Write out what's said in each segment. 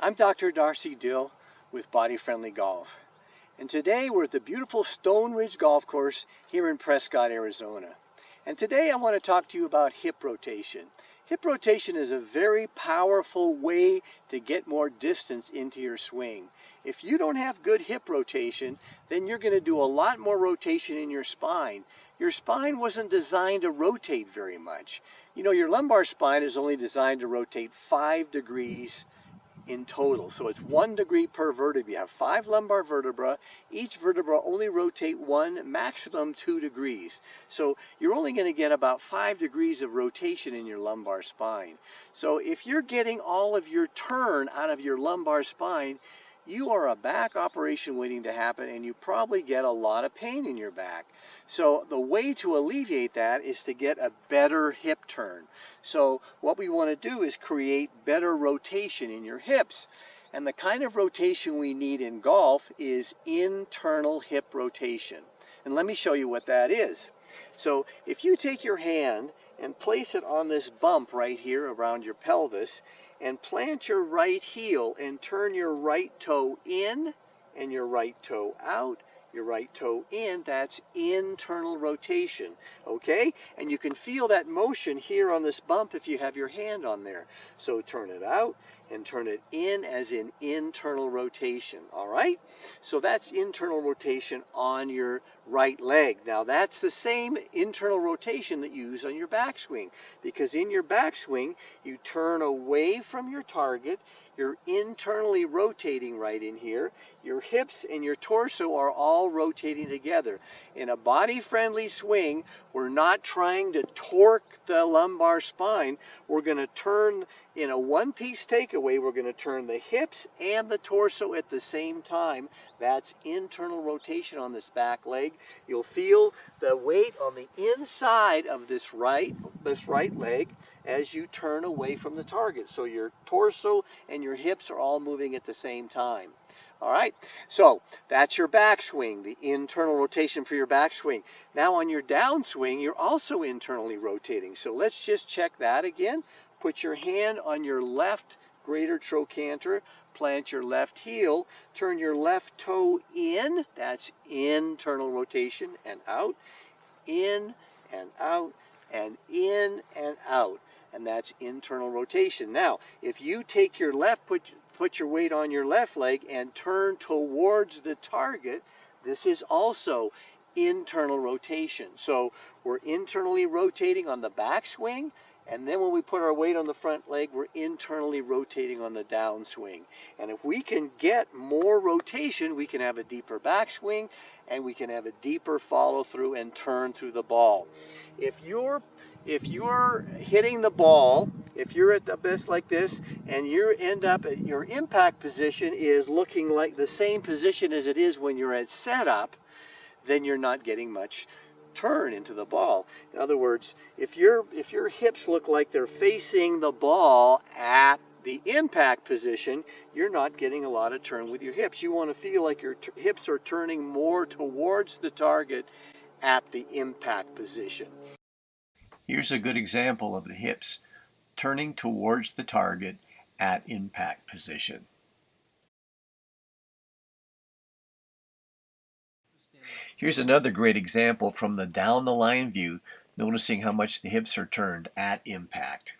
I'm Dr. Darcy Dill with Body Friendly Golf, and today we're at the beautiful Stone Ridge Golf Course here in Prescott, Arizona. And today I want to talk to you about hip rotation. Hip rotation is a very powerful way to get more distance into your swing. If you don't have good hip rotation, then you're going to do a lot more rotation in your spine. Your spine wasn't designed to rotate very much. You know, your lumbar spine is only designed to rotate 5 degrees in total. So it's 1 degree per vertebra. You have 5 lumbar vertebrae. Each vertebra only rotate 1, maximum 2 degrees. So you're only going to get about 5 degrees of rotation in your lumbar spine. So if you're getting all of your turn out of your lumbar spine, you are a back operation waiting to happen, and you probably get a lot of pain in your back. So the way to alleviate that is to get a better hip turn. So what we want to do is create better rotation in your hips. And the kind of rotation we need in golf is internal hip rotation. And let me show you what that is. So if you take your hand and place it on this bump right here around your pelvis, and plant your right heel and turn your right toe in and your right toe out, your right toe in, that's internal rotation, okay? And you can feel that motion here on this bump if you have your hand on there. So turn it out and turn it in as in internal rotation, all right? So that's internal rotation on your right leg. Now that's the same internal rotation that you use on your backswing, because in your backswing, you turn away from your target, you're internally rotating right in here. Your hips and your torso are all rotating together. In a body-friendly swing, we're not trying to torque the lumbar spine. We're going to turn, in a one-piece takeaway, we're going to turn the hips and the torso at the same time. That's internal rotation on this back leg. You'll feel the weight on the inside of this right leg as you turn away from the target. So your torso and your hips are all moving at the same time. All right, so that's your backswing, the internal rotation for your backswing. Now on your downswing, you're also internally rotating. So let's just check that again. Put your hand on your left greater trochanter, plant your left heel, turn your left toe in, that's internal rotation, and out, in and out, and in and out. And that's internal rotation. Now, if you take your left, put your weight on your left leg and turn towards the target, this is also internal rotation. So we're internally rotating on the backswing, and then when we put our weight on the front leg, we're internally rotating on the downswing. And if we can get more rotation, we can have a deeper backswing, and we can have a deeper follow through and turn through the ball. If you're hitting the ball, if you're at the best like this, and you end up at your impact position is looking like the same position as it is when you're at setup, then you're not getting much turn into the ball. In other words, if your hips look like they're facing the ball at the impact position, you're not getting a lot of turn with your hips. You want to feel like your hips are turning more towards the target at the impact position. Here's a good example of the hips turning towards the target at impact position. Here's another great example from the down the line view, noticing how much the hips are turned at impact.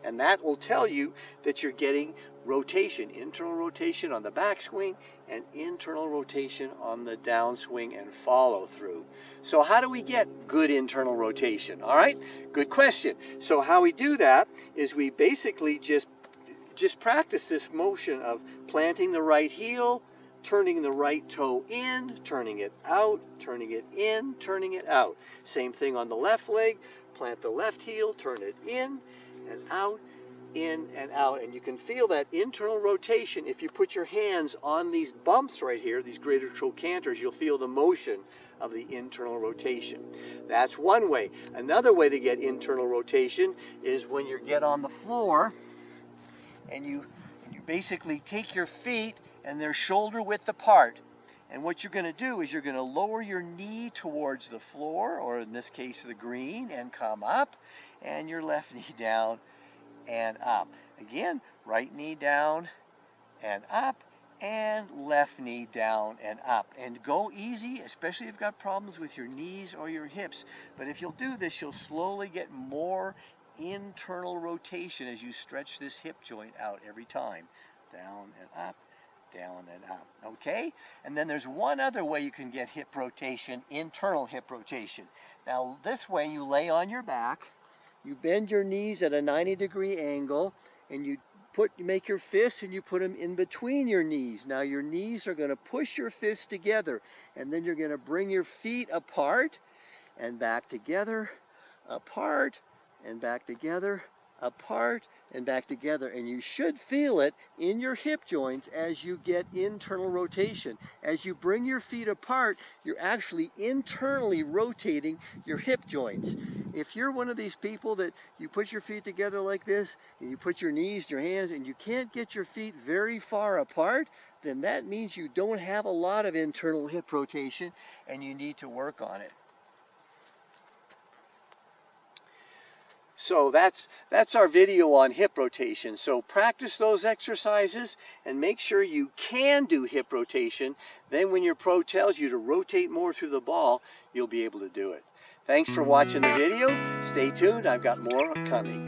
And that will tell you that you're getting rotation, internal rotation on the backswing and internal rotation on the downswing and follow through. So how do we get good internal rotation? All right, good question. So how we do that is we basically just practice this motion of planting the right heel, turning the right toe in, turning it out, turning it in, turning it out. Same thing on the left leg. Plant the left heel, turn it in and out, in and out. And you can feel that internal rotation. If you put your hands on these bumps right here, these greater trochanters, you'll feel the motion of the internal rotation. That's one way. Another way to get internal rotation is when you get on the floor and you basically take your feet and they're shoulder width apart. And what you're going to do is you're going to lower your knee towards the floor, or in this case the green, and come up, and your left knee down and up. Again, right knee down and up, and left knee down and up. And go easy, especially if you've got problems with your knees or your hips. But if you'll do this, you'll slowly get more internal rotation as you stretch this hip joint out every time. Down and up, down and up, okay? And then there's one other way you can get hip rotation, internal hip rotation. Now this way you lay on your back, you bend your knees at a 90-degree angle, and you make your fists and you put them in between your knees. Now your knees are going to push your fists together, and then you're going to bring your feet apart and back together, apart and back together, apart and back together. And you should feel it in your hip joints as you get internal rotation. As you bring your feet apart, you're actually internally rotating your hip joints. If you're one of these people that you put your feet together like this, and you put your knees, your hands, and you can't get your feet very far apart, then that means you don't have a lot of internal hip rotation, and you need to work on it. So that's our video on hip rotation. So practice those exercises and make sure you can do hip rotation. Then when your pro tells you to rotate more through the ball, you'll be able to do it. Thanks for watching the video. Stay tuned, I've got more coming.